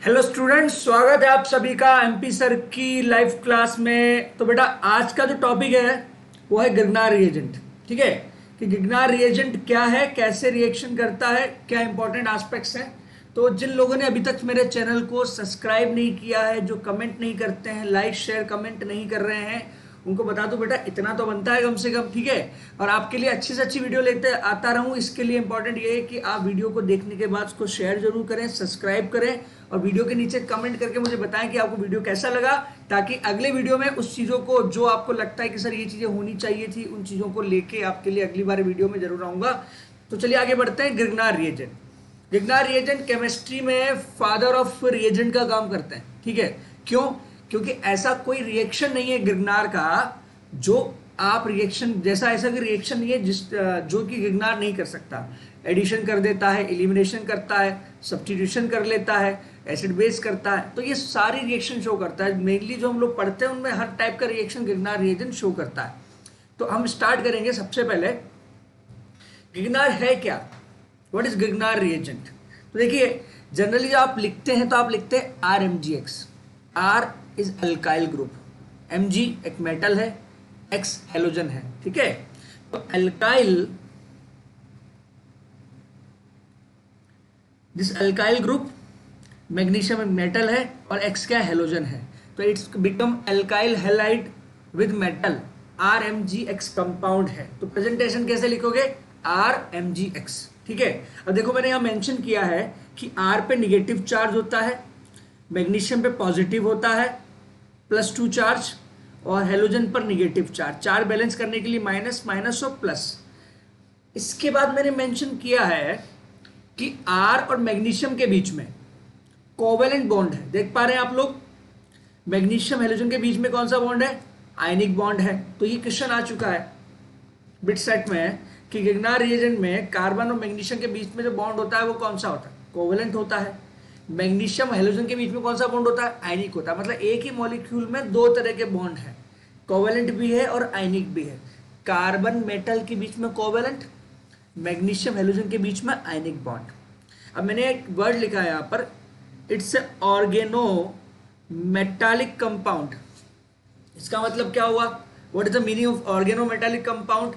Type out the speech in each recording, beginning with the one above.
Hello students, स्वागत है आप सभी का एमपी सर की लाइव क्लास में। तो बेटा आज का जो टॉपिक है वो है गिरनार रिएजेंट। ठीक है कि गिरनार रिएजेंट क्या है, कैसे रिएक्शन करता है, क्या इंपॉर्टेंट एस्पेक्ट्स हैं। तो जिन लोगों ने अभी तक मेरे चैनल को सब्सक्राइब नहीं किया है, जो कमेंट नहीं करते हैं, लाइक शेयर कमेंट नहीं कर रहे हैं, उनको बता दो बेटा इतना तो बनता है कम से कम। ठीक है, और आपके लिए अच्छी से अच्छी वीडियो लेते आता रहूं, इसके लिए इंपॉर्टेंट ये है कि आप वीडियो को देखने के बाद उसको शेयर जरूर करें, सब्सक्राइब करें और वीडियो के नीचे कमेंट करके मुझे बताएं कि आपको वीडियो कैसा लगा, ताकि अगले वीडियो में उस चीज़ों को जो आपको लगता है कि सर ये चीज़ें होनी चाहिए थी, उन चीज़ों को लेके आपके लिए अगली बार वीडियो में जरूर आऊँगा। तो चलिए आगे बढ़ते हैं। Girnar reagent. Girnar reagent chemistry में फादर ऑफ रिएजेंट का काम करते हैं। ठीक है, क्यों? क्योंकि ऐसा कोई रिएक्शन नहीं है गिरनार का जो आप रिएक्शन जैसा ऐसा कोई रिएक्शन नहीं है जो कि गिरनार नहीं कर सकता। एडिशन कर देता है, एलिमिनेशन करता है, सब्स्टिट्यूशन कर लेता है, एसिड बेस करता है। तो ये सारी रिएक्शन शो करता है। मेनली जो हम लोग पढ़ते हैं उनमें हर टाइप का रिएक्शन गिरनार रिएजेंट शो करता है। तो हम स्टार्ट करेंगे सबसे पहले। गिरनार है क्या? What is Girnar reagent? तो देखिए, जनरली जो आप लिखते हैं तो आप लिखते हैं RMgX। R is alkyl group, Mg एक मेटल है, X हेलोजन है। ठीक है, तो alkyl, this alkyl group, magnesium एक मेटल है और X क्या हेलोजन है, तो it's become alkyl halide with metal. RMgX compound है। तो प्रेजेंटेशन कैसे लिखोगे? RMgX। ठीक है, अब देखो मैंने यहां मेंशन किया है कि R पे निगेटिव चार्ज होता है, मैग्नीशियम पे पॉजिटिव होता है +2 चार्ज, और हेलोजन पर निगेटिव चार्ज। चार्ज बैलेंस करने के लिए माइनस माइनस और प्लस। इसके बाद मैंने मेंशन किया है कि R और मैग्नीशियम के बीच में कोवेलेंट बॉन्ड है। देख पा रहे हैं आप लोग, मैग्नीशियम हेलोजन के बीच में कौन सा बॉन्ड है? आयनिक बॉन्ड है। तो ये क्वेश्चन आ चुका है बिट सेट में कि गिरनार रिएजेंट में कार्बन और मैग्नीशियम के बीच में जो बॉन्ड होता है वो कौन सा होता है? कोवेलेंट होता है। मैग्नीशियम हेलोजन के बीच में कौन सा बॉन्ड होता है? आयनिक होता है। मतलब एक ही मॉलिक्यूल में दो तरह के बॉन्ड है, कोवेलेंट भी है और आयनिक भी है। कार्बन मेटल के बीच में कोवेलेंट, मैग्नीशियम हेलोजन के बीच में आयनिक बॉन्ड। अब मैंने एक वर्ड लिखा है यहाँ पर, it's a organo metallic compound. इसका मतलब क्या हुआ? What is the meaning of organo metallic compound?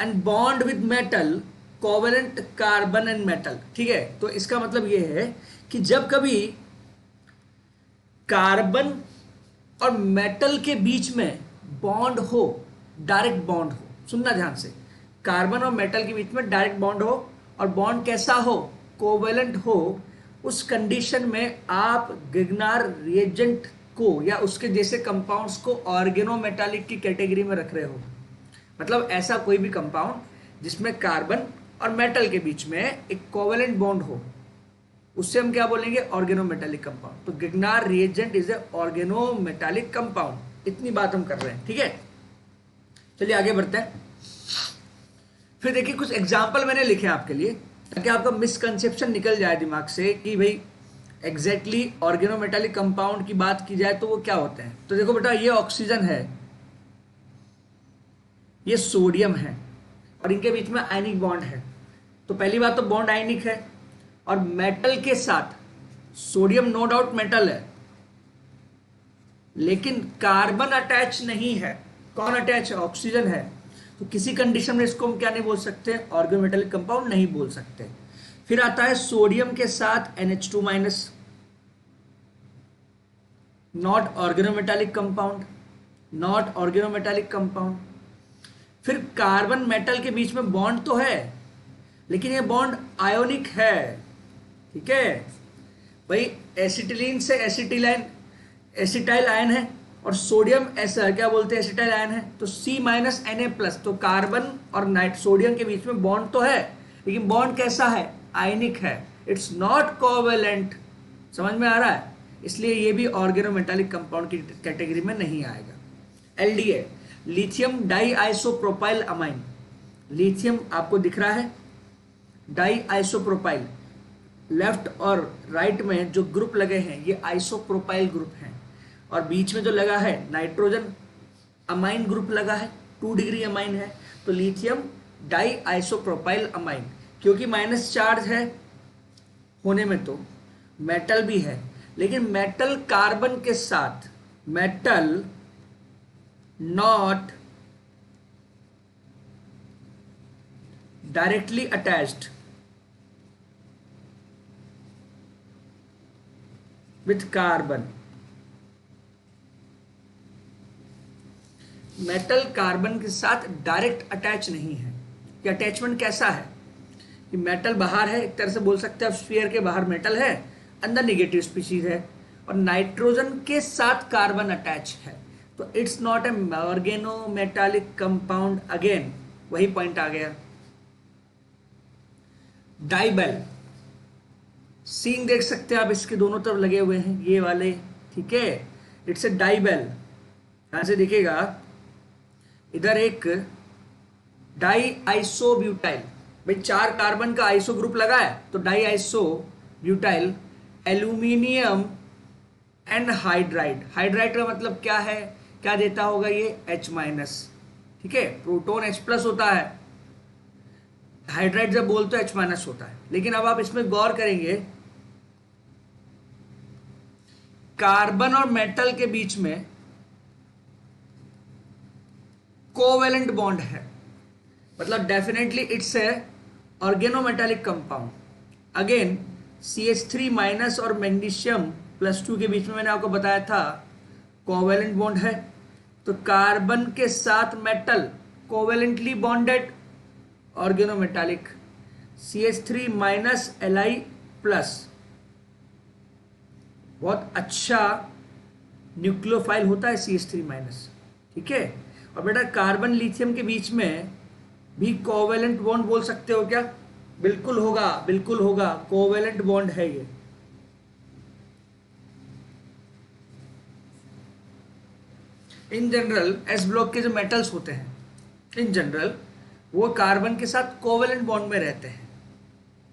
And bond with metal, covalent carbon and metal. ठीक है, तो इसका मतलब ये है कि जब कभी कार्बन और मेटल के बीच में बॉन्ड हो, डायरेक्ट बॉन्ड हो, सुनना ध्यान से, कार्बन और मेटल के बीच में डायरेक्ट बॉन्ड हो और बॉन्ड कैसा हो? कोवेलेंट हो, उस कंडीशन में आप गिरनार रिएजेंट को या उसके जैसे कंपाउंड्स को ऑर्गेनोमेटालिक की कैटेगरी में रख रहे हो। मतलब ऐसा कोई भी कंपाउंड जिसमें कार्बन और मेटल के बीच में एक कोवेलेंट बॉन्ड हो, उससे हम क्या बोलेंगे? Organometallic compound. तो Grignard reagent is a organometallic compound. इतनी बात हम कर रहे हैं। ठीक है, चलिए आगे बढ़ते हैं। फिर देखिए, कुछ एग्जाम्पल मैंने लिखे हैं आपके लिए ताकि आपका मिसकंसेप्शन निकल जाए दिमाग से कि भाई एग्जैक्टली ऑर्गेनोमेटालिक कंपाउंड की बात की जाए तो वो क्या होते हैं। तो देखो बेटा, ये ऑक्सीजन है, ये सोडियम है और इनके बीच में आयनिक बॉन्ड है। तो पहली बात तो बॉन्ड आयनिक है और मेटल के साथ, सोडियम नो डाउट मेटल है लेकिन कार्बन अटैच नहीं है। कौन अटैच है? ऑक्सीजन है। तो किसी कंडीशन में इसको हम क्या नहीं बोल सकते? ऑर्गेनोमेटालिक कंपाउंड नहीं बोल सकते। फिर आता है सोडियम के साथ NH2-, not organometallic compound, not organometallic compound. फिर कार्बन मेटल के बीच में बॉन्ड तो है लेकिन ये बॉन्ड आयोनिक है। ठीक है भाई, एसिटिलीन से एसिटिलाइन, एसिटाइल आयन है, और सोडियम ऐसा क्या बोलते हैं? एसिटाइल आयन है। तो C-Na+। तो कार्बन और सोडियम के बीच में बॉन्ड तो है लेकिन बॉन्ड कैसा है? आयनिक है। It's not covalent. समझ में आ रहा है? इसलिए ये भी ऑर्गेनोमेटालिक कंपाउंड की कैटेगरी में नहीं आएगा। LDA, lithium di isopropyl amine. Lithium आपको दिख रहा है, डाई आइसोप्रोपाइल, लेफ्ट और राइट में जो ग्रुप लगे हैं ये आइसोप्रोपाइल ग्रुप हैं, और बीच में जो लगा है नाइट्रोजन अमाइन ग्रुप लगा है, 2 डिग्री अमाइन है। तो लिथियम डाई आइसोप्रोपाइल अमाइन, क्योंकि माइनस चार्ज है होने में तो मेटल भी है लेकिन मेटल कार्बन के साथ, metal not directly attached with carbon, metal carbon के साथ डायरेक्ट अटैच नहीं है। कि अटैचमेंट कैसा है कि मेटल बाहर है, एक तरह से बोल सकते हैं आप स्फीयर के बाहर मेटल है, अंदर नेगेटिव स्पीशीज है, और नाइट्रोजन के साथ कार्बन अटैच है, तो it's not a organometallic compound. Again वही पॉइंट आ गया। डाइबेल, सीन देख सकते हैं आप, इसके दोनों तरफ लगे हुए हैं ये वाले, ठीक है, इट्स ए डाइबेल। यहां से दिखेगा, इधर एक डाई आइसो ब्यूटाइल, भाई 4 कार्बन का आइसो ग्रुप लगा है, तो di iso butyl aluminium and hydride. Hydride का मतलब क्या है, क्या देता होगा ये, H माइनस, ठीक है, प्रोटॉन H प्लस होता है, हाइड्राइड जब बोलते H माइनस होता है। लेकिन अब आप इसमें गौर करेंगे, कार्बन और मेटल के बीच में कोवेलेंट बॉन्ड है, मतलब definitely it's a organometallic compound. Again CH3 minus और मैग्नीशियम प्लस 2 के बीच में मैंने आपको बताया था कोवेलेंट बॉन्ड है, तो कार्बन के साथ metal covalently bonded organometallic, CH3 minus Li plus, बहुत अच्छा न्यूक्लियोफाइल होता है CH3 माइनस, ठीक है। और बेटा कार्बन लिथियम के बीच में भी कोवेलेंट बॉन्ड बोल सकते हो क्या, बिल्कुल होगा, बिल्कुल होगा, कोवेलेंट बॉन्ड है ये। इन जनरल एस ब्लॉक के जो मेटल्स होते हैं, इन जनरल वो कार्बन के साथ कोवेलेंट बॉन्ड में रहते हैं।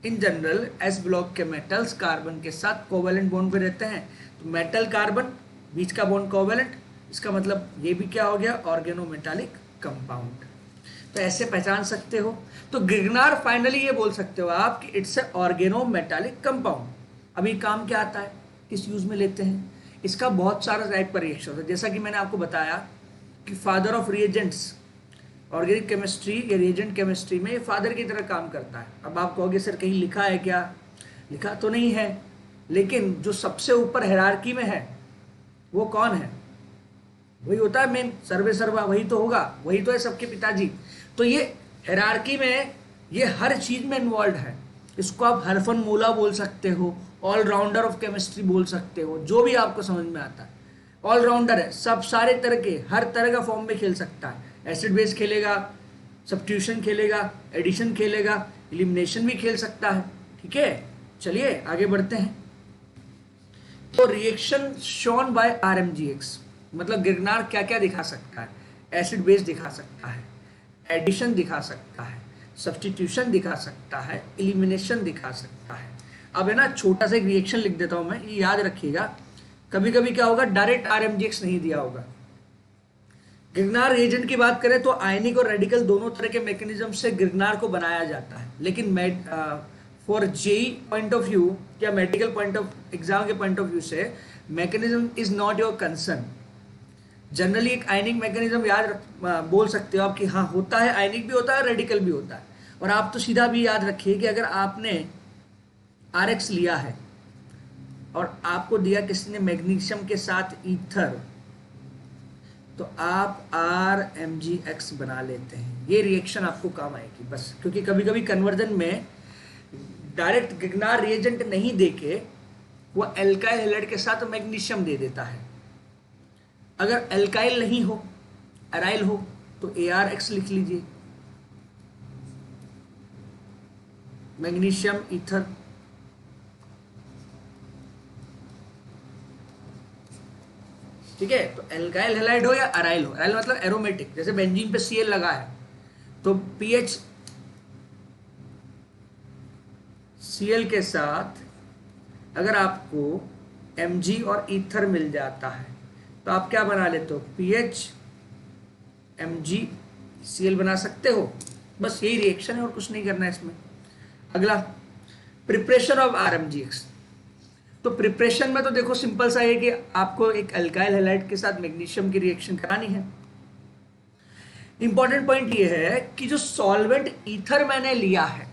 इन जनरल एस ब्लॉक के मेटल्स कार्बन के साथ कोवेलेंट बॉन्ड में रहते हैं, तो मेटल कार्बन बीच का बॉन्ड कोवेलेंट, इसका मतलब ये भी क्या हो गया, ऑर्गेनोमेटालिक कंपाउंड। तो ऐसे पहचान सकते हो। तो गिगनार फाइनली ये बोल सकते हो आप कि इट्स ए ऑर्गेनोमेटालिक कंपाउंड। अभी काम क्या आता है, किस यूज में लेते हैं, इसका बहुत सारा टाइप का रिएक्शन होता है। जैसा कि मैंने आपको बताया कि father of reagents, organic chemistry या रिएजेंट केमिस्ट्री में ये फादर की तरह काम करता है। अब आप कहोगे सर कहीं लिखा है क्या, लिखा तो नहीं है, लेकिन जो सबसे ऊपर हायरार्की में है वो कौन है, वही होता है मेन, सर्वे सर्वा वही तो होगा, वही तो है सबके पिताजी। तो ये हायरार्की में ये हर चीज में इन्वॉल्व है। इसको आप हरफन मूला बोल सकते हो, ऑलराउंडर ऑफ केमिस्ट्री बोल सकते हो, जो भी आपको समझ में आता है, ऑलराउंडर है, सब सारे तरह के, हर तरह का फॉर्म में खेल सकता है। एसिड बेस खेलेगा, सब्स्टिट्यूशन खेलेगा, एडिशन खेलेगा, एलिमिनेशन भी खेल सकता है, ठीक है। चलिए आगे बढ़ते हैं। तो रिएक्शन शोन बाय RMGX, मतलब गिरनार क्या क्या दिखा सकता है, एसिड बेस दिखा सकता है, एडिशन दिखा सकता है, सब्स्टिट्यूशन दिखा सकता है, एलिमिनेशन दिखा सकता है। अब है ना, छोटा सा एक रिएक्शन लिख देता हूं मैं, ये याद रखिएगा। कभी कभी क्या होगा, डायरेक्ट RMGX नहीं दिया होगा। गिरनार रिएजेंट की बात करें तो आयनिक और रेडिकल दोनों तरह के मैकेनिज्म से गिरनार को बनाया जाता है, लेकिन for JEE point of view या मेडिकल पॉइंट ऑफ एग्जाम के पॉइंट ऑफ व्यू से mechanism is not your concern. Generally एक आयनिक मैकेनिज्म बोल सकते हो आप कि हाँ होता है, आयनिक भी होता है, रेडिकल भी होता है। और आप तो सीधा भी याद रखिए कि अगर आपने RX लिया है और आपको दिया किसी ने मैग्नीशियम के साथ ईथर, तो आप RMGX बना लेते हैं। ये रिएक्शन आपको काम आएगी बस, क्योंकि कभी कभी कन्वर्जन में डायरेक्ट गिगनार रिएजेंट नहीं देके वो एल्काइल हैलाइड के साथ मैग्नीशियम दे देता है। अगर एल्काइल नहीं हो, एराइल हो, तो ARX लिख लीजिए, मैग्नीशियम ईथर। ठीक है, तो एल्काइल हैलाइड हो या अराइल हो, अराइल मतलब एरोमेटिक, जैसे बेंजीन पे Cl लगा है तो पीएच Cl के साथ अगर आपको Mg और ईथर मिल जाता है तो आप क्या बना लेते हो, पीएच Mg Cl बना सकते हो। बस यही रिएक्शन है और कुछ नहीं करना है इसमें। अगला, प्रिपरेशन ऑफ RMGX। तो प्रिपरेशन में तो देखो सिंपल सा है कि आपको एक अल्काइल हैलाइड के साथ मैग्नीशियम की रिएक्शन करानी है। इंपॉर्टेंट पॉइंट ये है कि जो सॉल्वेंट ईथर मैंने लिया है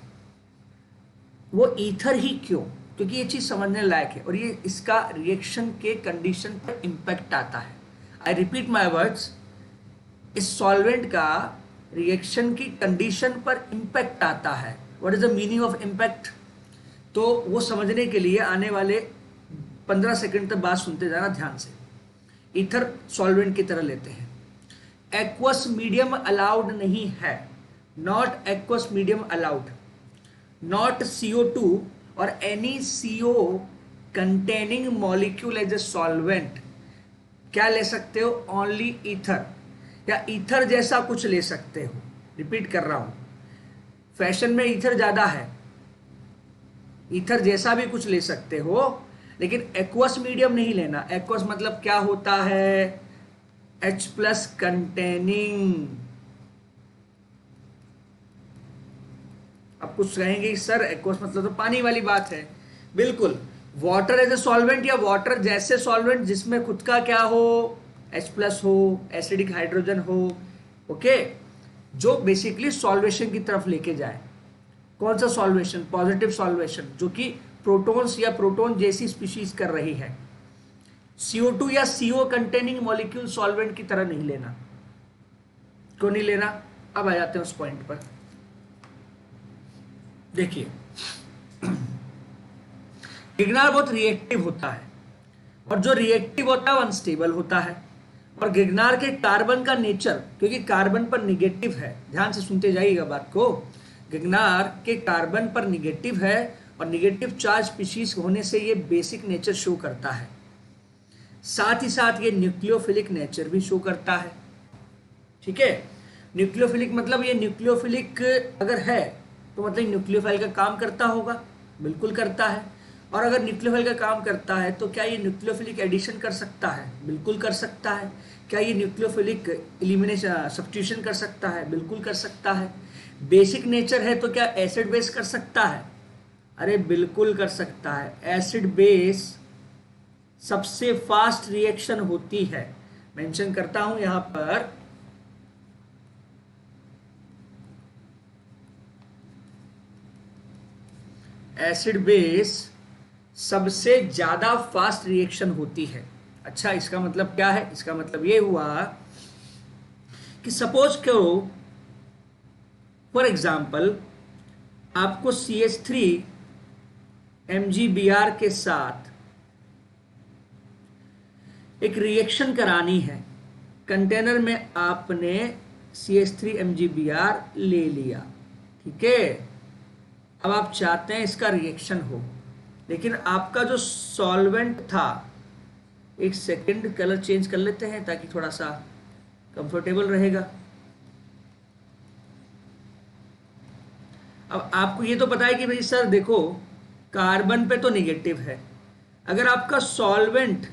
वो ईथर ही क्यों, क्योंकि ये चीज समझने लायक है और ये इसका रिएक्शन के कंडीशन पर इंपैक्ट आता है। आई रिपीट माई वर्ड्स, इस सॉल्वेंट का रिएक्शन की कंडीशन पर इंपैक्ट आता है। What is the meaning of impact? तो वो समझने के लिए आने वाले 15 सेकंड तक बात सुनते जाना ध्यान से। ईथर सॉल्वेंट की तरह लेते हैं, एक्वस मीडियम अलाउड नहीं है, not aqueous medium allowed, not CO2 और any CO containing molecule as a solvent. क्या ले सकते हो? ओनली ईथर या ईथर जैसा कुछ ले सकते हो। रिपीट कर रहा हूं, फैशन में ईथर ज्यादा है, ईथर जैसा भी कुछ ले सकते हो, लेकिन एक्वस मीडियम नहीं लेना। एक्वस मतलब क्या होता है? H+ containing. अब कुछ कहेंगे सर एक्वस मतलब तो पानी वाली बात है। बिल्कुल, वाटर एज ए सॉल्वेंट या वाटर जैसे सॉल्वेंट जिसमें खुद का क्या हो? H+ हो, एसिडिक हाइड्रोजन हो, ओके, जो बेसिकली सॉल्वेशन की तरफ लेके जाए। कौन सा सॉल्वेशन? पॉजिटिव सॉल्वेशन, जो कि प्रोटॉन्स या प्रोटॉन जैसी स्पीशीज कर रही है। CO2 या CO कंटेनिंग मॉलिक्यूल सॉल्वेंट की तरह नहीं लेना। क्यों नहीं लेना? अब आ जाते हैं उस पॉइंट पर। देखिए, गिगनार बहुत रिएक्टिव होता है और जो रिएक्टिव होता है वो अनस्टेबल होता है। और गिगनार के कार्बन का नेचर, क्योंकि कार्बन पर निगेटिव है, ध्यान से सुनते जाइएगा बात को, गिगनार के कार्बन पर निगेटिव है और निगेटिव चार्ज स्पीशीज होने से ये बेसिक नेचर शो करता है। साथ ही साथ ये न्यूक्लियोफिलिक नेचर भी शो करता है। ठीक है, न्यूक्लियोफिलिक मतलब ये न्यूक्लियोफिलिक अगर है तो मतलब न्यूक्लियोफाइल का काम करता होगा। बिल्कुल करता है। और अगर न्यूक्लियोफाइल का काम करता है तो क्या ये न्यूक्लियोफिलिक एडिशन कर सकता है? बिल्कुल कर सकता है। क्या ये न्यूक्लियोफिलिक एलिमिनेशन सब्स्टिट्यूशन कर सकता है? बिल्कुल कर सकता है। बेसिक नेचर है तो क्या एसिड बेस कर सकता है? अरे बिल्कुल कर सकता है। एसिड बेस सबसे फास्ट रिएक्शन होती है। मेंशन करता हूं यहां पर, एसिड बेस सबसे ज्यादा फास्ट रिएक्शन होती है। अच्छा, इसका मतलब क्या है? इसका मतलब ये हुआ कि सपोज करो फॉर एग्जांपल आपको CH3 MgBr के साथ एक रिएक्शन करानी है। कंटेनर में आपने CH3 MgBr ले लिया, ठीक है। अब आप चाहते हैं इसका रिएक्शन हो, लेकिन आपका जो सॉल्वेंट था, एक सेकंड कलर चेंज कर लेते हैं ताकि थोड़ा सा कंफर्टेबल रहेगा। अब आपको ये तो पता है कि भाई सर देखो कार्बन पे तो निगेटिव है। अगर आपका सॉल्वेंट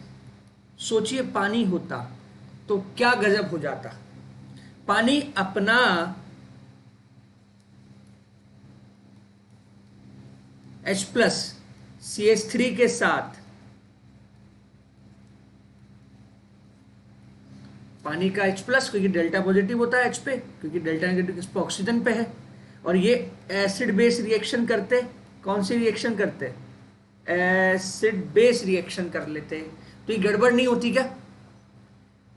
सोचिए पानी होता तो क्या गजब हो जाता। पानी अपना H+ CH3 के साथ, पानी का H+ क्योंकि डेल्टा पॉजिटिव होता है H पे, क्योंकि डेल्टा नेगेटिव इस पे ऑक्सीजन पे है, और ये एसिड बेस रिएक्शन करते। कौन सी रिएक्शन करते? एसिड बेस रिएक्शन कर लेते। तो ये गड़बड़ नहीं होती क्या?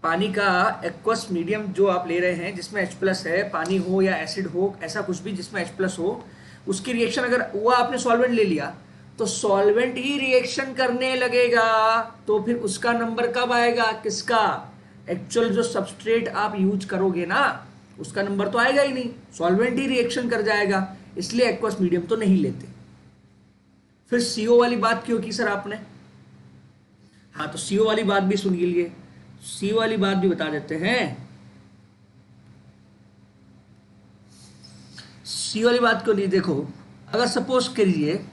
पानी का एक्वस मीडियम जो आप ले रहे हैं जिसमें H+ है, पानी हो या एसिड हो, ऐसा कुछ भी जिसमें H+ हो, उसकी रिएक्शन अगर हुआ, आपने सॉल्वेंट ले लिया तो सॉल्वेंट ही रिएक्शन करने लगेगा, तो फिर उसका नंबर कब आएगा? किसका? एक्चुअल जो सबस्ट्रेट आप यूज करोगे ना, उसका नंबर तो आएगा ही नहीं, सॉल्वेंट ही रिएक्शन कर जाएगा। इसलिए एक्वस मीडियम तो नहीं लेते। फिर CO वाली बात क्यों की सर आपने? हाँ, तो CO वाली बात भी सुन लीजिए, CO वाली बात भी बता देते हैं। CO वाली बात क्यों नहीं? देखो, अगर सपोज करिए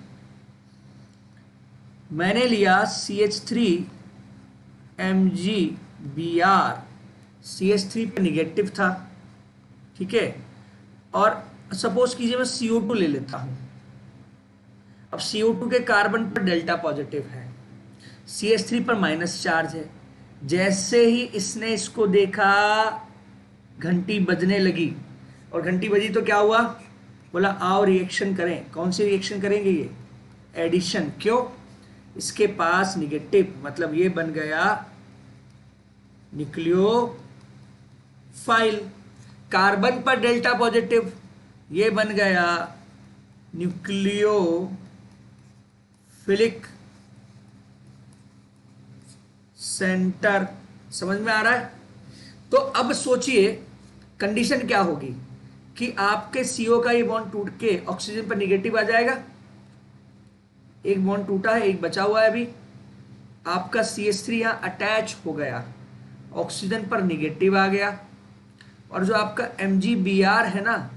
मैंने लिया CH3 MgBr, CH3 पे निगेटिव था, ठीक है, और सपोज कीजिए मैं CO2 ले लेता हूं। अब CO2 के कार्बन पर डेल्टा पॉजिटिव है, CH3 पर माइनस चार्ज है। जैसे ही इसने इसको देखा, घंटी बजने लगी, और घंटी बजी तो क्या हुआ, बोला आओ रिएक्शन करें। कौन सी रिएक्शन करेंगे, ये एडिशन। क्यों, इसके पास निगेटिव, मतलब ये बन गया न्यूक्लियोफाइल। कार्बन पर डेल्टा पॉजिटिव, ये बन गया न्यूक्लियोफिलिक सेंटर। समझ में आ रहा है। तो अब सोचिए कंडीशन क्या होगी कि आपके CO का ये बॉन्ड टूट के ऑक्सीजन पर निगेटिव आ जाएगा। एक बॉन्ड टूटा है, एक बचा हुआ है अभी। आपका CH3 यहां अटैच हो गया, ऑक्सीजन पर निगेटिव आ गया, और जो आपका MgBr है ना,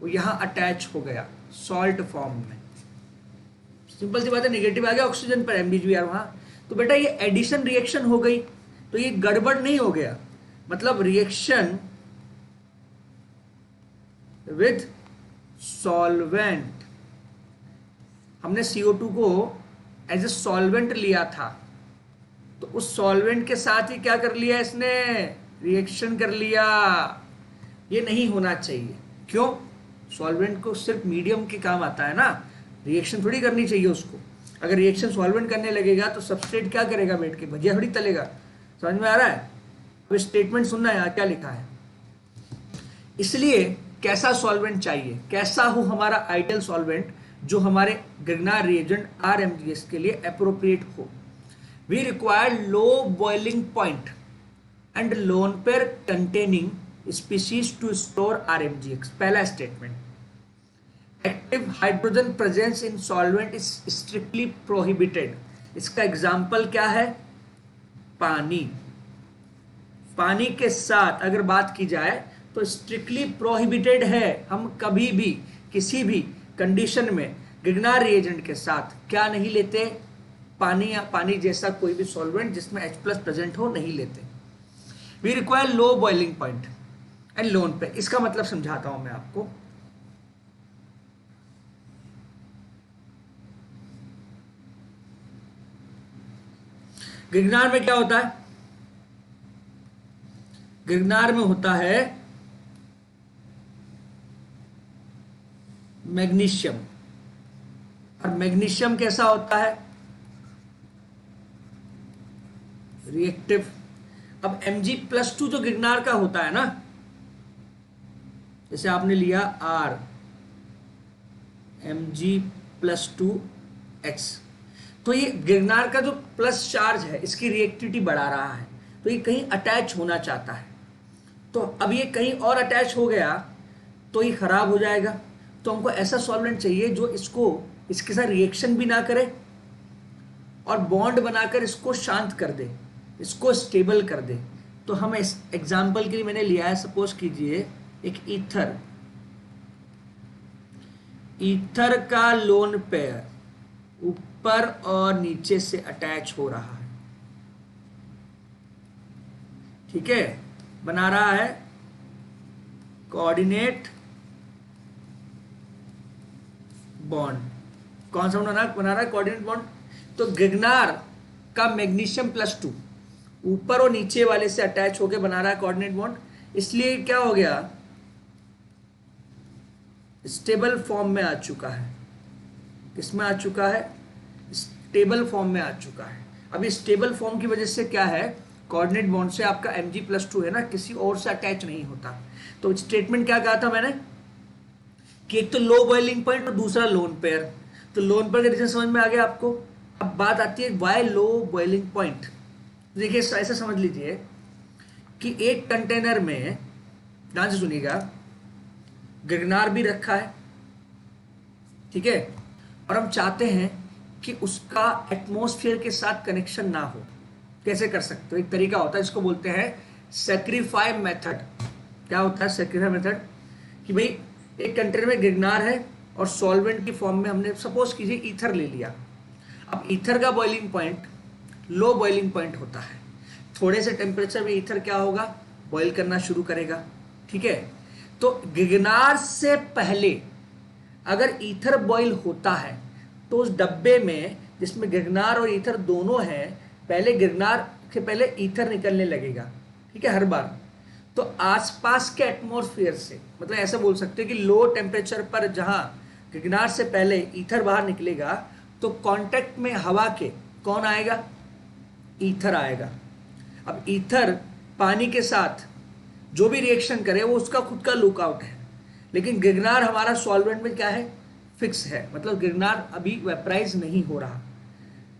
वो यहां अटैच हो गया सॉल्ट फॉर्म में। सिंपल सी बात है, निगेटिव आ गया ऑक्सीजन पर, MgBr वहां। तो बेटा ये एडिशन रिएक्शन हो गई, तो ये गड़बड़ नहीं हो गया, मतलब रिएक्शन विथ सॉल्वेंट। हमने CO2 को एज ए सॉल्वेंट लिया था, तो उस सॉल्वेंट के साथ ही क्या कर लिया इसने, रिएक्शन कर लिया। ये नहीं होना चाहिए। क्यों, सॉल्वेंट को सिर्फ मीडियम के काम आता है ना, रिएक्शन थोड़ी करनी चाहिए उसको। अगर रिएक्शन सॉल्वेंट करने लगेगा तो सबस्ट्रेट क्या करेगा, बैठ के भजिया थोड़ी तलेगा। समझ में आ रहा है। अब स्टेटमेंट सुनना है, क्या लिखा है। इसलिए कैसा सॉल्वेंट चाहिए, कैसा हो हमारा आइडियल सॉल्वेंट जो हमारे ग्रिग्नार रिएजेंट RMGS के लिए अप्रोप्रिएट हो। We require low boiling point and lone pair containing species to store RMGX। पहला statement, active hydrogen presence in solvent is strictly prohibited. इसका एग्जाम्पल क्या है, पानी। पानी के साथ अगर बात की जाए तो स्ट्रिक्टली प्रोहिबिटेड है। हम कभी भी किसी भी कंडीशन में ग्रिग्नार रिएजेंट के साथ क्या नहीं लेते, पानी या पानी जैसा कोई भी सॉल्वेंट जिसमें H+ प्रेजेंट हो, नहीं लेते। We require low boiling point and lone pair. इसका मतलब समझाता हूं मैं आपको। ग्रिग्नार में क्या होता है, ग्रिग्नार में होता है मैग्नीशियम। और मैग्नीशियम कैसा होता है, रिएक्टिव। अब Mg+2 जो ग्रिग्नार का होता है ना, जैसे आपने लिया R Mg+2X, तो ये ग्रिग्नार का जो प्लस चार्ज है इसकी रिएक्टिविटी बढ़ा रहा है, तो ये कहीं अटैच होना चाहता है। तो अब ये कहीं और अटैच हो गया तो ये खराब हो जाएगा। तो हमको ऐसा सॉल्वेंट चाहिए जो इसके साथ रिएक्शन भी ना करे और बॉन्ड बनाकर इसको शांत कर दे, इसको स्टेबल कर दे। तो हम इस एग्जाम्पल के लिए मैंने लिया है, सपोज कीजिए एक ईथर का लोन पेयर ऊपर और नीचे से अटैच हो रहा है, ठीक है, बना रहा है कोऑर्डिनेट बॉन्ड। कौन सा बना रहा है, कोऑर्डिनेट बॉन्ड। तो ग्रिग्नार का मैग्नीशियम+2 ऊपर और नीचे वाले से अटैच होकर बना रहा है कोऑर्डिनेट बॉन्ड, इसलिए क्या हो गया, स्टेबल फॉर्म में आ चुका है। किसमें आ चुका है, स्टेबल फॉर्म में आ चुका है। अब इस स्टेबल फॉर्म की वजह से क्या है, कोऑर्डिनेट बॉन्ड से आपका Mg+2 है ना, किसी और से अटैच नहीं होता। तो स्टेटमेंट क्या कहा था मैंने कि एक तो लो बॉइलिंग पॉइंट और दूसरा लोन पेयर। तो लोन पेयर का रीजन समझ में आ गया आपको। अब बात आती है वाई लो बॉइलिंग पॉइंट। देखिए ऐसा समझ लीजिए कि एक कंटेनर में, ध्यान से सुनिएगा, ग्रिग्नार भी रखा है, ठीक है, और हम चाहते हैं कि उसका एटमॉस्फेयर के साथ कनेक्शन ना हो। कैसे कर सकते हो, एक तरीका होता है, इसको बोलते हैं सैक्रिफाई मेथड। क्या होता है सैक्रिफाई मेथड, कि भाई एक कंटेनर में ग्रिग्नार है और सॉल्वेंट की फॉर्म में हमने सपोज कीजिए ईथर ले लिया। अब ईथर का बॉइलिंग पॉइंट लो बॉइलिंग पॉइंट होता है। थोड़े से टेम्परेचर में ईथर क्या होगा, बॉइल करना शुरू करेगा, ठीक है। तो ग्रिग्नार से पहले अगर ईथर बॉइल होता है तो उस डब्बे में जिसमें गिरनार और ईथर दोनों हैं, पहले गिरनार के पहले ईथर निकलने लगेगा, ठीक है, हर बार। तो आसपास के एटमॉस्फेयर से, मतलब ऐसा बोल सकते हैं कि लो टेम्परेचर पर जहां गिरनार से पहले ईथर बाहर निकलेगा, तो कांटेक्ट में हवा के कौन आएगा? ईथर आएगा। अब ईथर पानी के साथ जो भी रिएक्शन करे वो उसका खुद का लुकआउट है, लेकिन गिरनार हमारा सॉल्वेंट में क्या है? फिक्स है, मतलब गिरनार अभी वेपराइज नहीं हो रहा।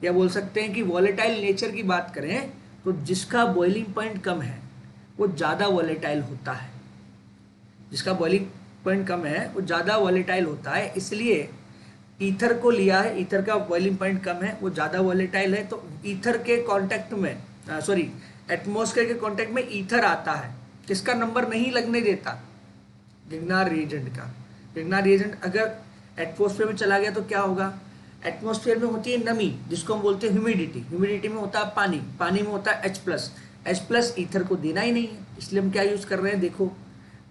या बोल सकते हैं कि वॉलेटाइल नेचर की बात करें तो जिसका बॉइलिंग पॉइंट कम है वो ज़्यादा वॉलेटाइल होता है। जिसका बॉइलिंग पॉइंट कम है वो ज़्यादा वॉलेटाइल होता है, इसलिए ईथर को लिया है। ईथर का बॉइलिंग पॉइंट कम है, वो ज़्यादा वॉलेटाइल है, तो ईथर के कांटेक्ट में एटमॉस्फेयर के कांटेक्ट में ईथर आता है, जिसका नंबर नहीं लगने देता गिगनार रिएजेंट का। गिगनार रिएजेंट अगर एटमॉस्फेयर में चला गया तो क्या होगा? एटमॉस्फेयर में होती है नमी, जिसको हम बोलते हैं ह्यूमिडिटी। ह्यूमिडिटी में होता है पानी, पानी में होता है H+। H+ ईथर को देना ही नहीं है, इसलिए हम क्या यूज़ कर रहे हैं? देखो,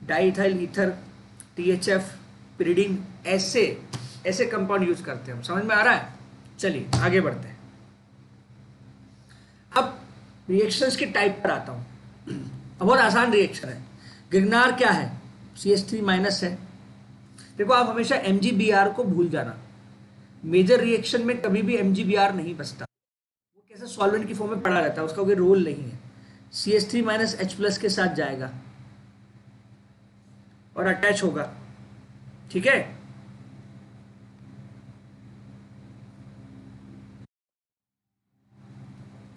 डाईइथाइल ईथर, THF, पिरिडीन, ऐसे कंपाउंड यूज करते हैं हम। समझ में आ रहा है? चलिए आगे बढ़ते हैं। अब रिएक्शंस के टाइप पर आता हूं। अब बहुत आसान रिएक्शन है। गिगनार क्या है? CH3- है। देखो, आप हमेशा MgBr को भूल जाना। मेजर रिएक्शन में कभी भी MgBr नहीं बचता, वो कैसे सॉल्वेंट की फॉर्म में पड़ा रहता है, उसका कोई रोल नहीं है। CH3- H+ के साथ जाएगा और अटैच होगा, ठीक है।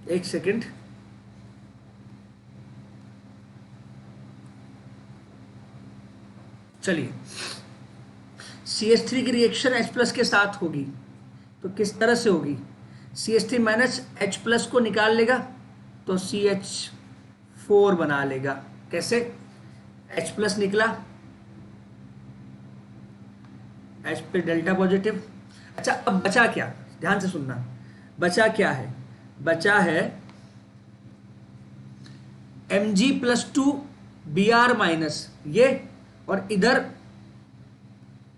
एक सेकंड, चलिए। CH3 की रिएक्शन H+ के साथ होगी तो किस तरह से होगी? CH3- H+ को निकाल लेगा तो CH4 बना लेगा। कैसे? H+ निकला, H पे डेल्टा पॉजिटिव। अच्छा, अब बचा क्या? ध्यान से सुनना, बचा क्या है? बचा है Mg+2Br- ये, और इधर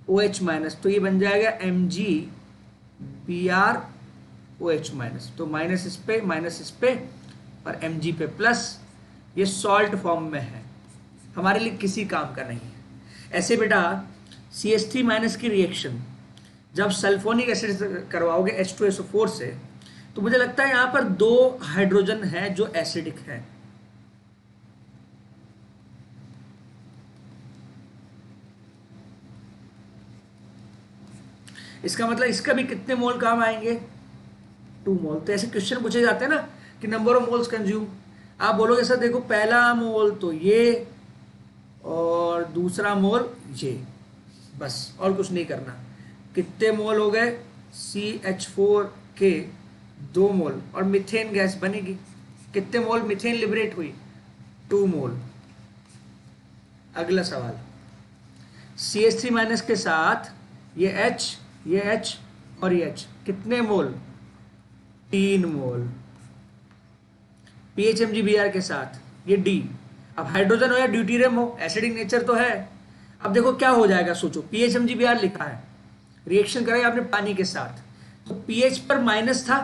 OH-, तो ये बन जाएगा MgBrOH-। तो माइनस इस पे और Mg पे प्लस। ये सॉल्ट फॉर्म में है, हमारे लिए किसी काम का नहीं है। ऐसे बेटा CH3- की रिएक्शन जब सल्फोनिक एसिड से करवाओगे H2SO4 से, तो मुझे लगता है यहां पर 2 हाइड्रोजन है जो एसिडिक है। इसका मतलब इसका भी कितने मोल काम आएंगे? 2 मोल। तो ऐसे क्वेश्चन पूछे जाते हैं ना कि नंबर ऑफ मोल्स कंज्यूम, आप बोलोगे सर देखो पहला मोल तो ये और दूसरा मोल ये, बस और कुछ नहीं करना। कितने मोल हो गए? CH4 के 2 मोल, और मीथेन गैस बनेगी। कितने मोल मीथेन लिबरेट हुई? 2 मोल। अगला सवाल, CH3- के साथ ये H और ये H, कितने मोल? 3 मोल। PHMgBr के साथ ये D। अब हाइड्रोजन हो या ड्यूटीरियम हो, एसिडिक नेचर तो है। अब देखो क्या हो जाएगा, सोचो। PHMgBr लिखा है, रिएक्शन करेगा आपने पानी के साथ, तो pH पर माइनस था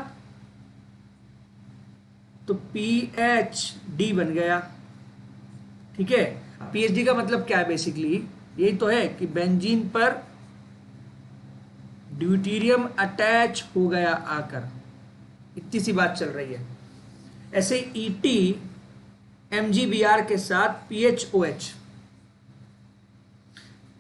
तो PHD बन गया, ठीक है। PHD का मतलब क्या है? बेसिकली यही तो है कि बेंजीन पर ड्यूटीरियम अटैच हो गया आकर, इतनी सी बात चल रही है। ऐसे ET MgBr के साथ PHOH,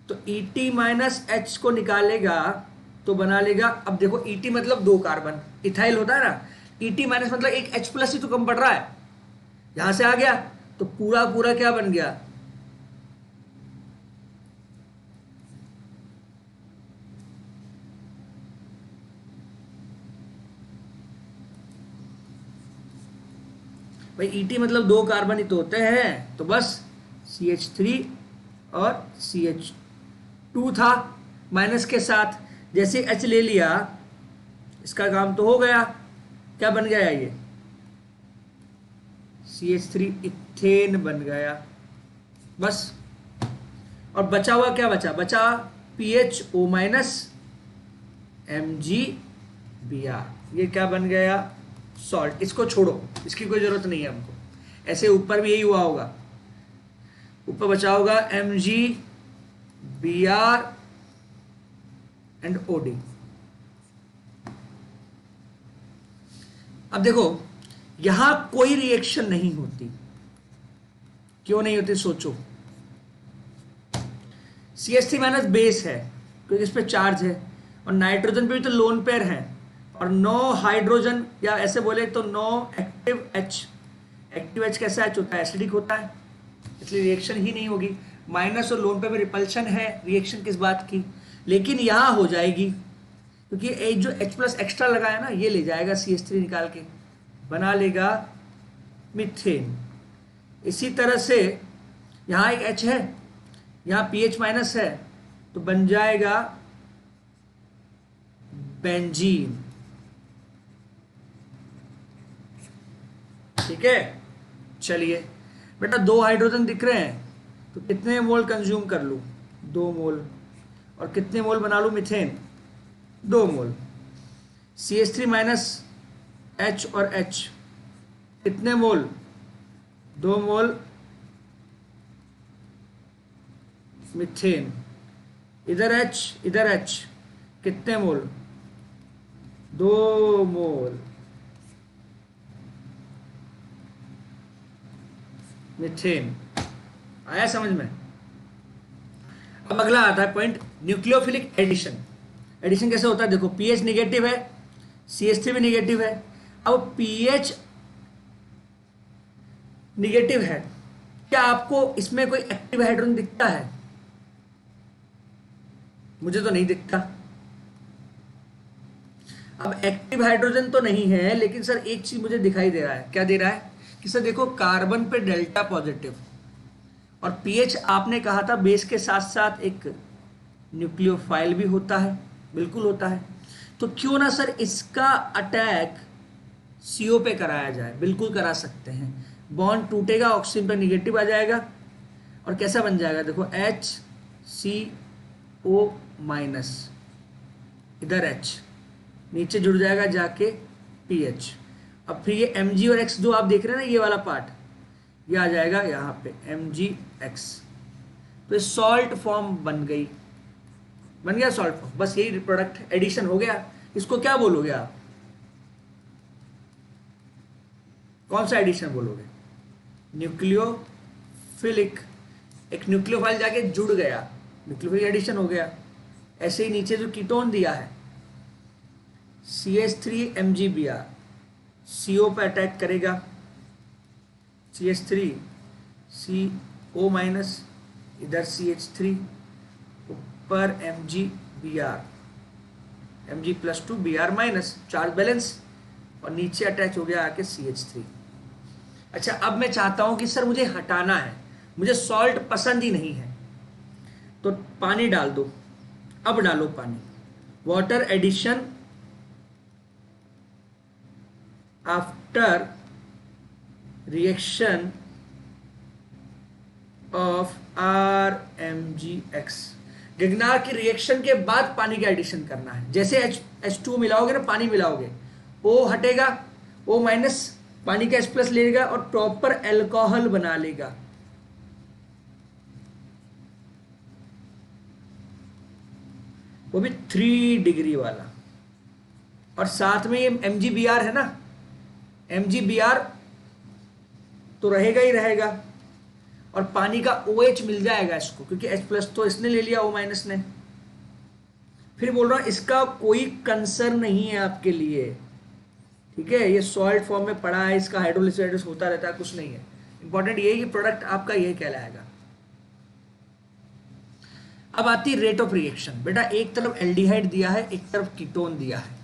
तो ET- को निकालेगा तो बना लेगा। अब देखो ET मतलब 2 कार्बन, इथाइल होता है ना। ET- मतलब एक H+ ही तो कम पड़ रहा है, यहां से आ गया तो पूरा पूरा क्या बन गया? भाई ET मतलब 2 कार्बन ही तो होते हैं, तो बस CH3 और CH2 था माइनस के साथ। जैसे H ले लिया, इसका काम तो हो गया। क्या बन गया ये? CH3 इथेन बन गया, बस। और बचा हुआ क्या बचा? बचा PHO- MgBr। ये क्या बन गया, सॉल्ट। इसको छोड़ो, इसकी कोई जरूरत नहीं है हमको। ऐसे ऊपर भी यही हुआ होगा, ऊपर बचा होगा MgBr एंड OD। अब देखो यहां कोई रिएक्शन नहीं होती, क्यों नहीं होती सोचो। CH3 माइनस बेस है क्योंकि इस पे चार्ज है, और नाइट्रोजन पे भी तो लोन पेयर है, और नो हाइड्रोजन, या ऐसे बोले तो no active H। Active H कैसा H होता है, एसिडिक होता है, इसलिए रिएक्शन ही नहीं होगी। माइनस और लोन पेयर में रिपल्शन है, रिएक्शन किस बात की। लेकिन यहां हो जाएगी क्योंकि ये जो H प्लस एक्स्ट्रा लगाया ना, ये ले जाएगा CH3 निकाल के, बना लेगा मीथेन। इसी तरह से यहाँ एक H है, यहाँ pH माइनस है, तो बन जाएगा बेंजीन। ठीक है, चलिए बेटा 2 हाइड्रोजन दिख रहे हैं, तो कितने मोल कंज्यूम कर लूँ, 2 मोल। और कितने मोल बना लूँ मीथेन, 2 मोल। CH3 माइनस H और H कितने मोल, 2 मोल मीथेन। इधर H इधर H कितने मोल, 2 मोल मीथेन। आया समझ में। अब अगला आता है पॉइंट, न्यूक्लियोफिलिक एडिशन। एडिशन कैसे होता है, देखो pH निगेटिव है, CH3 भी निगेटिव है। अब pH निगेटिव है, क्या आपको इसमें कोई एक्टिव हाइड्रोजन दिखता है, मुझे तो नहीं दिखता। अब एक्टिव हाइड्रोजन तो नहीं है, लेकिन सर एक चीज मुझे दिखाई दे रहा है, क्या दे रहा है कि सर देखो कार्बन पे डेल्टा पॉजिटिव, और पीएच आपने कहा था बेस के साथ साथ एक न्यूक्लियोफाइल भी होता है, बिल्कुल होता है। तो क्यों ना सर इसका अटैक सीओ पे कराया जाए, बिल्कुल करा सकते हैं। बॉन्ड टूटेगा, ऑक्सीजन पर निगेटिव आ जाएगा, और कैसा बन जाएगा देखो HCO माइनस, इधर H नीचे जुड़ जाएगा जाके PH। अब फिर ये Mg और X जो आप देख रहे हैं ना, ये वाला पार्ट ये आ जाएगा यहाँ पे MgX। तो ये सॉल्ट फॉर्म बन गई, बन गया सॉल्ट फॉर्म। बस यही प्रोडक्ट एडिशन हो गया। इसको क्या बोलोगे आप, कौन सा एडिशन बोलोगे, न्यूक्लियोफिलिक। एक न्यूक्लियोफाइल जाके जुड़ गया, न्यूक्लियोफिलिक एडिशन हो गया। ऐसे ही नीचे जो कीटोन दिया है CH3 MgBr, CO पे अटैक करेगा, CH3 CO माइनस, इधर CH3, ऊपर MgBr, Mg+2 Br minus, charge balance, और नीचे अटैच हो गया आके CH3। अच्छा अब मैं चाहता हूं कि सर मुझे हटाना है, मुझे सॉल्ट पसंद ही नहीं है, तो पानी डाल दो। अब डालो पानी, water addition after reaction of RMgX। Grignard की रिएक्शन के बाद पानी का एडिशन करना है। जैसे H2 मिलाओगे ना, पानी मिलाओगे, O हटेगा, O माइनस पानी का H प्लस लेगा और प्रॉपर एल्कोहल बना लेगा। वो भी 3 डिग्री वाला, और साथ में ये MgBr है ना, MgBr तो रहेगा ही रहेगा, और पानी का OH मिल जाएगा इसको, क्योंकि H प्लस तो इसने ले लिया, O माइनस ने। फिर बोल रहा हूं इसका कोई कंसर्न नहीं है आपके लिए, ठीक है, ये सॉल्ट फॉर्म में पड़ा है, इसका हाइड्रोलिसिस होता रहता है, कुछ नहीं है। इंपॉर्टेंट ये है कि प्रोडक्ट आपका ये कहलाएगा। अब आती है रेट ऑफ रिएक्शन। बेटा एक तरफ एल्डिहाइड दिया है, एक तरफ कीटोन दिया है।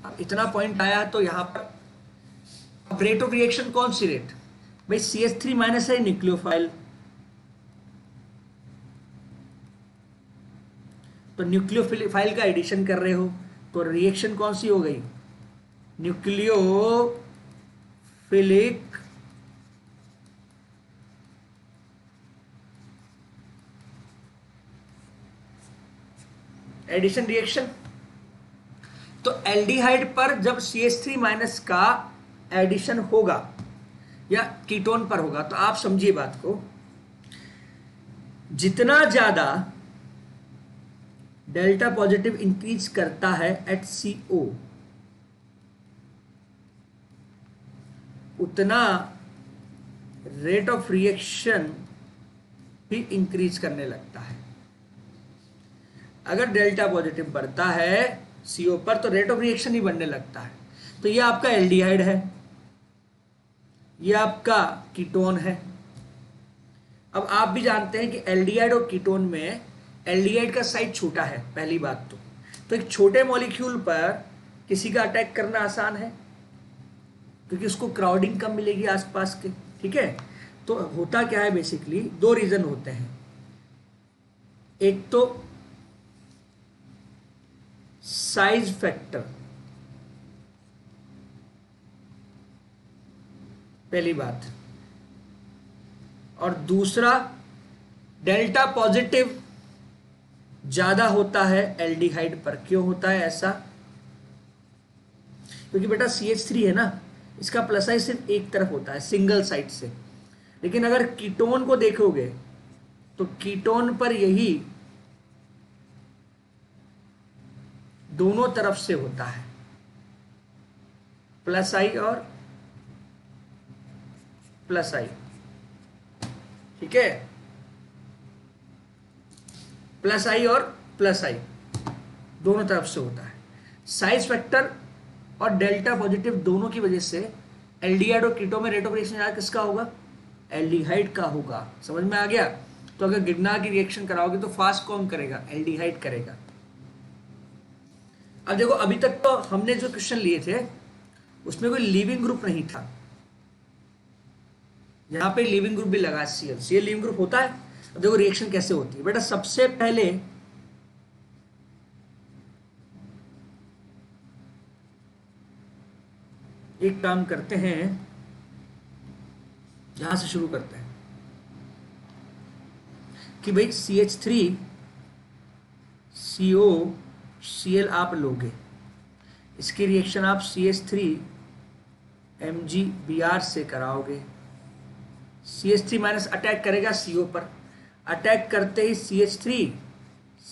अब इतना पॉइंट आया तो यहां पर अब रेट ऑफ रिएक्शन कौन सी रेट, भाई CH3 माइनस है न्यूक्लियोफाइल, तो न्यूक्लियोफाइल का एडिशन कर रहे हो, तो रिएक्शन कौन सी हो गई, न्यूक्लियोफिलिक एडिशन रिएक्शन। तो एल्डिहाइड पर जब CH3 माइनस का एडिशन होगा या कीटोन पर होगा, तो आप समझिए बात को, जितना ज्यादा डेल्टा पॉजिटिव इंक्रीज करता है HCO, उतना रेट ऑफ रिएक्शन भी इंक्रीज करने लगता है। अगर डेल्टा पॉजिटिव बढ़ता है CO पर तो रेट ऑफ रिएक्शन ही बढ़ने लगता है। तो ये आपका एल्डिहाइड है, ये आपका कीटोन है। अब आप भी जानते हैं कि एल्डिहाइड और कीटोन में एल्डिहाइड का साइज छोटा है, पहली बात तो एक छोटे मॉलिक्यूल पर किसी का अटैक करना आसान है क्योंकि उसको क्राउडिंग कम मिलेगी आसपास के, ठीक है। तो होता क्या है, बेसिकली दो रीजन होते हैं। एक तो साइज फैक्टर, पहली बात, और दूसरा डेल्टा पॉजिटिव ज्यादा होता है एल्डिहाइड पर। क्यों होता है ऐसा? क्योंकि बेटा CH3 है ना, इसका प्लस साइड सिर्फ एक तरफ होता है, सिंगल साइड से। लेकिन अगर कीटोन को देखोगे तो कीटोन पर यही दोनों तरफ से होता है, प्लस आई और प्लस आई, ठीक है। प्लस आई और प्लस आई दोनों तरफ से होता है। साइज फैक्टर और डेल्टा पॉजिटिव दोनों की वजह से एल्डिहाइड और कीटोन में रेट ऑफ रिएक्शन किसका होगा? एल्डिहाइड का होगा। समझ में आ गया? तो अगर गिरना की रिएक्शन कराओगे तो फास्ट कौन करेगा? एल्डिहाइड करेगा। अब देखो, अभी तक तो हमने जो क्वेश्चन लिए थे उसमें कोई लीविंग ग्रुप नहीं था। यहां पे लीविंग ग्रुप भी लगा, Cl लीविंग ग्रुप होता है। अब देखो रिएक्शन कैसे होती है बेटा। सबसे पहले एक काम करते हैं, यहां से शुरू करते हैं कि भाई CH3 CO Cl आप लोगे, इसकी रिएक्शन आप CH3 MgBr से कराओगे। CH3 माइनस अटैक करेगा CO पर, अटैक करते ही CH3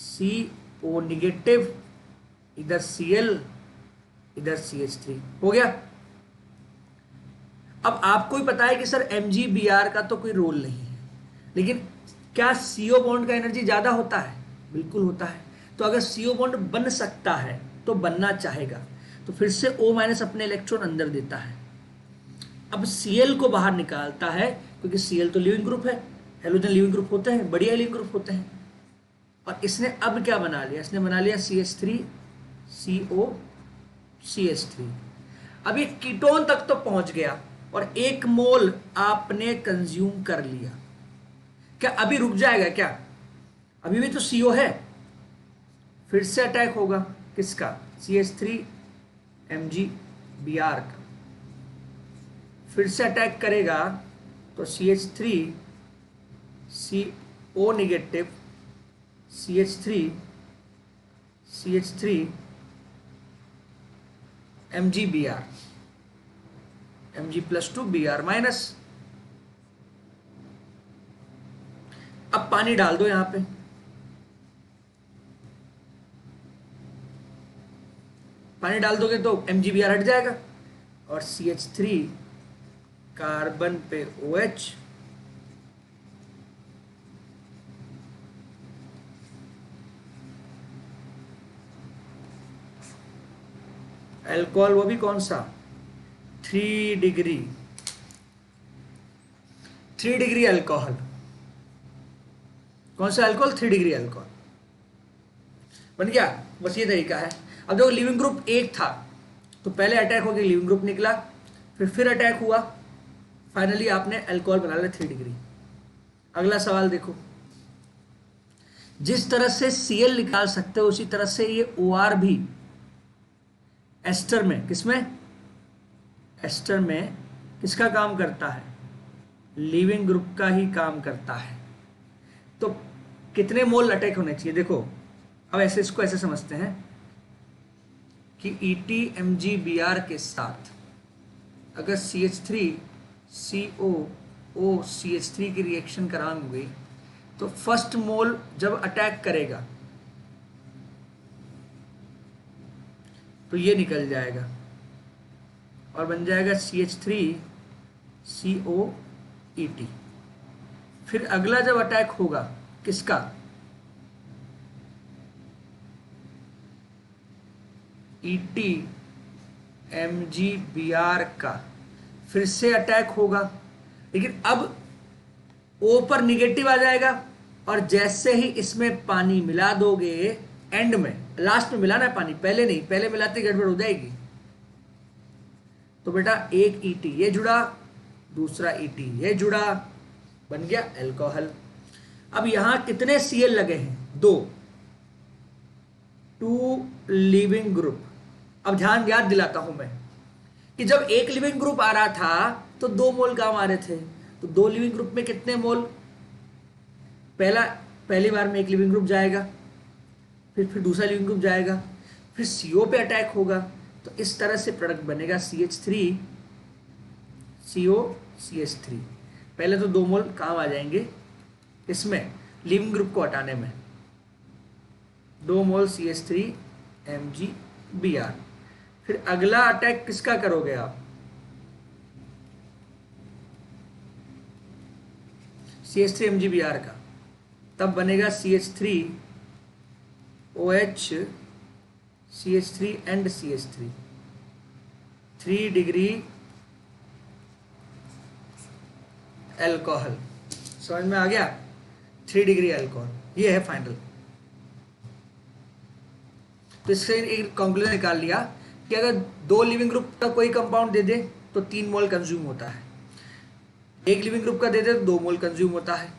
CO निगेटिव, इधर Cl इधर CH3 हो गया। अब आपको ही पता है कि सर MgBr का तो कोई रोल नहीं है, लेकिन क्या CO बॉन्ड का एनर्जी ज्यादा होता है? बिल्कुल होता है। तो अगर CO बॉन्ड बन सकता है तो बनना चाहेगा, तो फिर से O माइनस अपने इलेक्ट्रॉन अंदर देता है। अब Cl को बाहर निकालता है क्योंकि Cl तो लिविंग ग्रुप है, हेलोजन लिविंग ग्रुप होते हैं, बढ़िया लिविंग ग्रुप होते हैं। और इसने अब क्या बना लिया? इसने बना लिया CH3 CO CH3। अब ये कीटोन तक तो पहुंच गया और 1 मोल आपने कंज्यूम कर लिया। क्या अभी रुक जाएगा क्या? अभी भी तो CO है, फिर से अटैक होगा किसका? CH3 MgBr का। फिर से अटैक करेगा तो CH3 CO negative, CH3 MgBr, Mg+2 Br minus. अब पानी डाल दो यहां पे, पानी डाल दोगे तो MgBr हट जाएगा और CH3 कार्बन पे OH, अल्कोहल, वो भी कौन सा? 3 डिग्री अल्कोहल। कौन सा अल्कोहल? 3 डिग्री अल्कोहल बन गया। बस ये तरीका है। अब देखो लिविंग ग्रुप 1 था तो पहले अटैक हो गया, लिविंग ग्रुप निकला, फिर अटैक हुआ, फाइनली आपने अल्कोहल बना लिया 3 डिग्री। अगला सवाल देखो, जिस तरह से Cl निकाल सकते हो उसी तरह से ये OR भी एस्टर में, किसमें? एस्टर में किसका काम करता है? लिविंग ग्रुप का ही काम करता है। तो कितने मोल अटैक होने चाहिए? देखो अब ऐसे इसको ऐसे समझते हैं कि EtMgBr के साथ अगर CH3COOCH3 की रिएक्शन कराऊंगे तो फर्स्ट मोल जब अटैक करेगा तो ये निकल जाएगा और बन जाएगा CH3COET। फिर अगला जब अटैक होगा किसका, EtMgBr का, फिर से अटैक होगा, लेकिन अब O पर निगेटिव आ जाएगा और जैसे ही इसमें पानी मिला दोगे एंड में, लास्ट में मिलाना है पानी, पहले नहीं, पहले मिलाते गड़बड़ हो जाएगी। तो बेटा एक ET ये जुड़ा, दूसरा ET ये जुड़ा, बन गया अल्कोहल। अब यहां कितने Cl लगे हैं, 2 लिविंग ग्रुप। अब ध्यान याद दिलाता हूं मैं कि जब एक लिविंग ग्रुप आ रहा था तो 2 मोल काम आ रहे थे। तो 2 लिविंग ग्रुप में कितने मोल, पहली बार में एक लिविंग ग्रुप जाएगा, फिर दूसरा लिविंग ग्रुप जाएगा, फिर CO पे अटैक होगा, तो इस तरह से प्रोडक्ट बनेगा CH3COCH3। पहले तो 2 मोल काम आ जाएंगे इसमें लिविंग ग्रुप को हटाने में, 2 मोल CH3MgBr। फिर अगला अटैक किसका करोगे आप, CH3MgBr का, तब बनेगा CH3OH CH3 and CH3, 3 degree alcohol. समझ में आ गया, 3 डिग्री अल्कोहल, ये है फाइनल। तो इससे एक कंक्लूजन निकाल लिया कि अगर 2 लिविंग ग्रुप का कोई कंपाउंड दे दे तो 3 मोल कंज्यूम होता है, एक लिविंग ग्रुप का दे दे तो 2 मोल कंज्यूम होता है,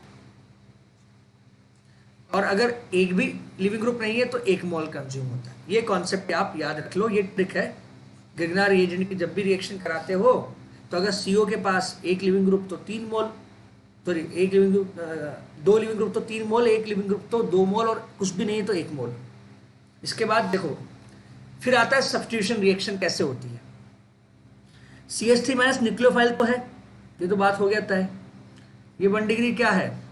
और अगर एक भी लिविंग ग्रुप नहीं है तो 1 मोल कंज्यूम होता है। ये कॉन्सेप्ट आप याद रख लो, ये ट्रिक है। ग्रिग्नार रिएजेंट की जब भी रिएक्शन कराते हो तो अगर CO के पास एक लिविंग ग्रुप तो 3 मोल, सॉरी एक लिविंग ग्रुप, 2 लिविंग ग्रुप तो 3 मोल, एक लिविंग ग्रुप तो 2 मोल, और कुछ भी नहीं तो 1 मोल। इसके बाद देखो फिर आता है सब्स्टिट्यूशन रिएक्शन कैसे होती है। CH3 माइनस न्यूक्लियोफाइल तो है, ये तो बात हो गया था। ये 1 डिग्री क्या है,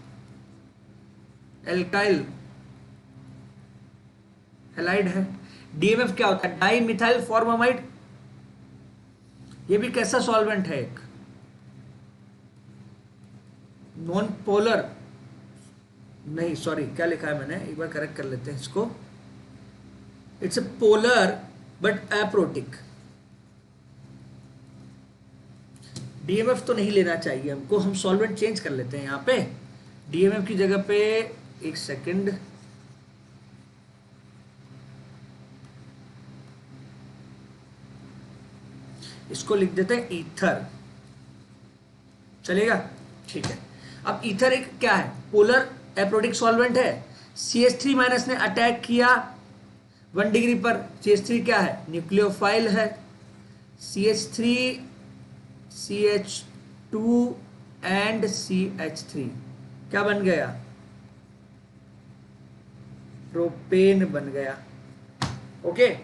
एल्काइल हैलाइड है। DMF क्या होता है, डाई मिथाइल फॉर्मामाइड, ये भी कैसा सॉल्वेंट है, एक नॉन पोलर, नहीं सॉरी क्या लिखा है मैंने, एक बार करेक्ट कर लेते हैं इसको, it's a polar but aprotic. DMF तो नहीं लेना चाहिए हमको, हम सॉल्वेंट चेंज कर लेते हैं यहाँ पे। DMF की जगह पे, एक सेकंड, इसको लिख देते हैं ईथर, चलेगा, ठीक है। अब ईथर एक क्या है, पोलर एप्रोटिक सॉल्वेंट है। CH3 माइनस ने अटैक किया 1 डिग्री पर, CH3 क्या है, न्यूक्लियोफाइल है। CH3 CH2 एंड CH3 क्या बन गया, प्रोपेन बन गया। ओके,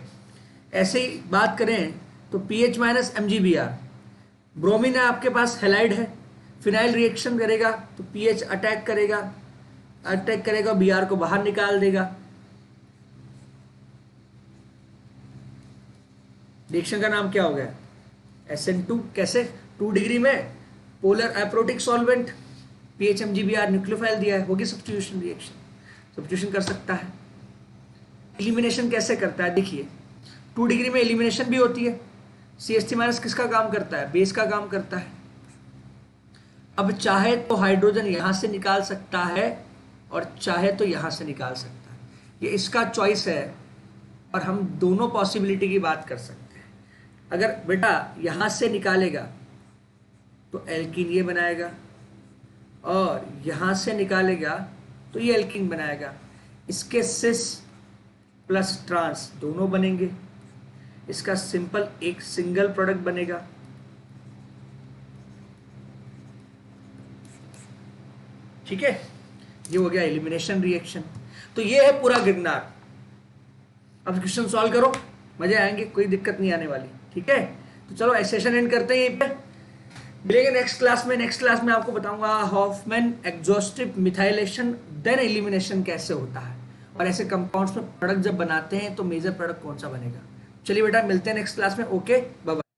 ऐसे ही बात करें तो PH माइनस MgBr, ब्रोमीन है आपके पास, हैलाइड है, फिनाइल रिएक्शन करेगा तो PH अटैक करेगा, Br को बाहर निकाल देगा। रिएक्शन का नाम क्या हो गया, SN2। कैसे, 2 डिग्री में polar aprotic solvent, PH MgBr nucleophile दिया है, होगी सब्स्टिट्यूशन रिएक्शन, सब्स्टिट्यूशन कर सकता है। एलिमिनेशन कैसे करता है, देखिए 2 डिग्री में एलिमिनेशन भी होती है। CH3 माइनस किसका काम करता है, बेस का काम करता है। अब चाहे तो हाइड्रोजन यहां से निकाल सकता है और चाहे तो यहां से निकाल सकता है, ये इसका चॉइस है, और हम दोनों पॉसिबिलिटी की बात कर सकते हैं। अगर बेटा यहां से निकालेगा तो एल्कीन ये बनाएगा, और यहां से निकालेगा तो ये एल्कीन बनाएगा। इसके सिस प्लस ट्रांस दोनों बनेंगे, इसका सिंपल एक सिंगल प्रोडक्ट बनेगा। ठीक है, ये हो गया एलिमिनेशन रिएक्शन। तो ये है पूरा ग्रिग्नार। अब क्वेश्चन सॉल्व करो, मजे आएंगे, कोई दिक्कत नहीं आने वाली। ठीक है, तो चलो सेशन एंड करते हैं यहीं पे, मिलेंगे नेक्स्ट क्लास में। नेक्स्ट क्लास में आपको बताऊंगा Hofmann exhaustive methylation then elimination कैसे होता है, और ऐसे कंपाउंड्स में प्रोडक्ट जब बनाते हैं तो मेजर प्रोडक्ट कौन सा बनेगा। चलिए बेटा, मिलते हैं नेक्स्ट क्लास में। Okay, bye bye.